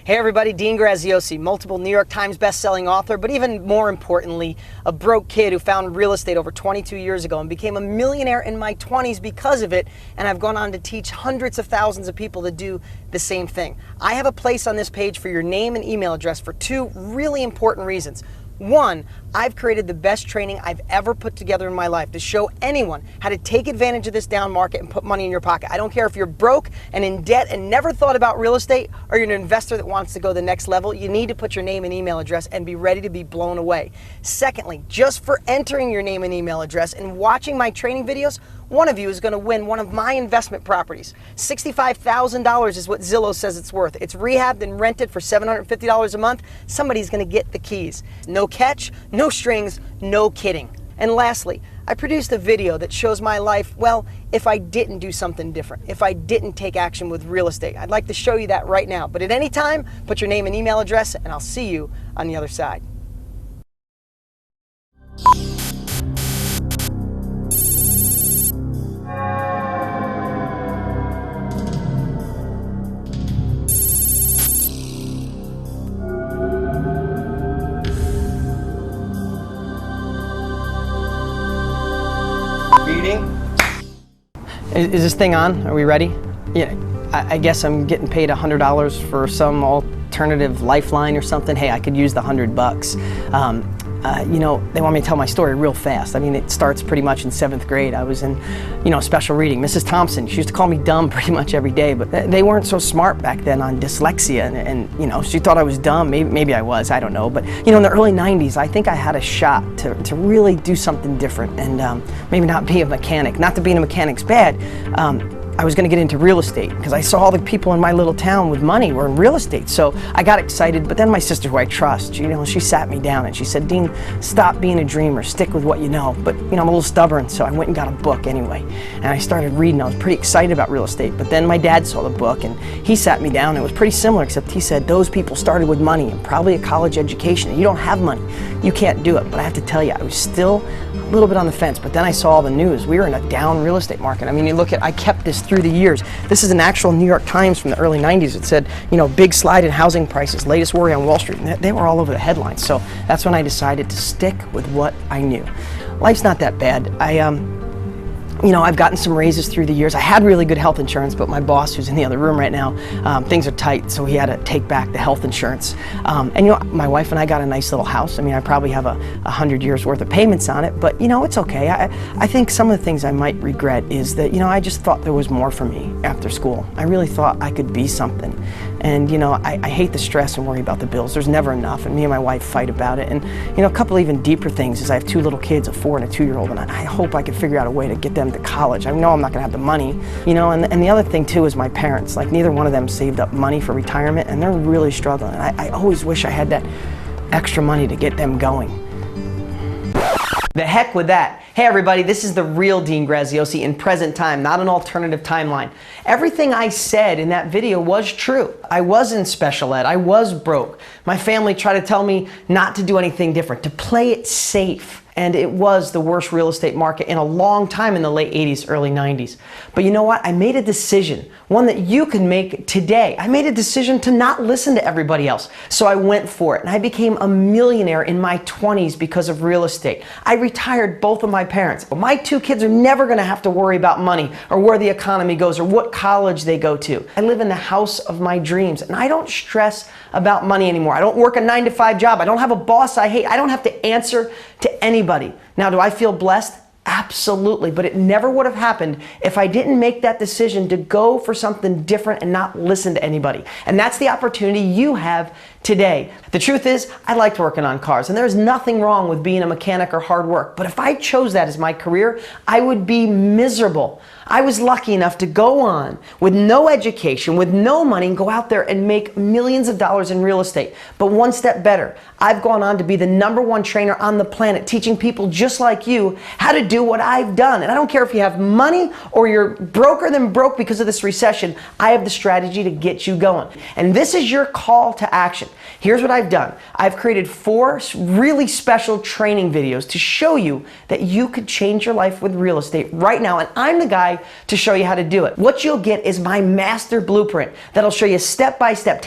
Hey everybody, Dean Graziosi, multiple New York Times best-selling author, but even more importantly, a broke kid who found real estate over 22 years ago and became a millionaire in my 20s because of it, and I've gone on to teach hundreds of thousands of people to do the same thing. I have a place on this page for your name and email address for two really important reasons. One, I've created the best training I've ever put together in my life to show anyone how to take advantage of this down market and put money in your pocket. I don't care if you're broke and in debt and never thought about real estate, or you're an investor that wants to go the next level. You need to put your name and email address and be ready to be blown away. Secondly, just for entering your name and email address and watching my training videos, one of you is going to win one of my investment properties. $65,000 is what Zillow says it's worth. It's rehabbed and rented for $750 a month. Somebody's going to get the keys. No catch, no strings, no kidding. And lastly, I produced a video that shows my life, well, if I didn't do something different, if I didn't take action with real estate. I'd like to show you that right now. But at any time, put your name and email address, and I'll see you on the other side. Is this thing on? Are we ready? Yeah, I guess I'm getting paid $100 for some alternative lifeline or something. Hey, I could use the $100. You know, they want me to tell my story real fast. I mean, it starts pretty much in 7th grade. I was in, special reading. Mrs. Thompson, she used to call me dumb pretty much every day, but they weren't so smart back then on dyslexia, and she thought I was dumb. Maybe I was, I don't know. But, in the early 90s, I think I had a shot to really do something different and maybe not be a mechanic. Not that being a mechanic's bad. I was going to get into real estate because I saw all the people in my little town with money were in real estate. So I got excited, but then my sister, who I trust, she sat me down and she said, Dean, stop being a dreamer, stick with what you know. But I'm a little stubborn, so I went and got a book anyway. And I started reading. I was pretty excited about real estate, but then my dad saw the book and he sat me down. It was pretty similar, except he said, those people started with money and probably a college education, and you don't have money. You can't do it. But I have to tell you, I was still a little bit on the fence, but then I saw all the news. We were in a down real estate market. I mean, you look at, I kept this through the years. This is an actual New York Times from the early 90s. It said, big slide in housing prices, latest worry on Wall Street. And they were all over the headlines. So that's when I decided to stick with what I knew. Life's not that bad. I've gotten some raises through the years. I had really good health insurance, but my boss, who's in the other room right now, things are tight, so he had to take back the health insurance. My wife and I got a nice little house. I mean, I probably have 100 years worth of payments on it, but it's okay. I think some of the things I might regret is that, I just thought there was more for me after school. I really thought I could be something. And, I hate the stress and worry about the bills. There's never enough, and me and my wife fight about it. And, a couple even deeper things is I have 2 little kids, a 4 and a 2-year-old, and I hope I could figure out a way to get them to college. I know I'm not going to have the money, and the other thing too is my parents. Like, neither one of them saved up money for retirement, and they're really struggling. And I always wish I had that extra money to get them going. The heck with that. Hey everybody, this is the real Dean Graziosi in present time, not an alternative timeline. Everything I said in that video was true. I was in special ed. I was broke. My family tried to tell me not to do anything different, to play it safe. And it was the worst real estate market in a long time in the late 80s, early 90s. But you know what? I made a decision, one that you can make today. I made a decision to not listen to everybody else. So I went for it, and I became a millionaire in my 20s because of real estate. I retired both of my parents. My 2 kids are never going to have to worry about money or where the economy goes or what college they go to. I live in the house of my dreams, and I don't stress about money anymore. I don't work a 9-to-5 job. I don't have a boss I hate. I don't have to answer to anybody. Now, do I feel blessed? Absolutely, but it never would have happened if I didn't make that decision to go for something different and not listen to anybody. And that's the opportunity you have today. The truth is, I liked working on cars, and there's nothing wrong with being a mechanic or hard work. But if I chose that as my career, I would be miserable. I was lucky enough to go on with no education, with no money, and go out there and make millions of dollars in real estate. But one step better, I've gone on to be the #1 trainer on the planet, teaching people just like you how to do what I've done. And I don't care if you have money or you're broker than broke because of this recession, I have the strategy to get you going. And this is your call to action. Here's what I've done. I've created 4 really special training videos to show you that you could change your life with real estate right now, and I'm the guy to show you how to do it. What you'll get is my master blueprint that'll show you step by step.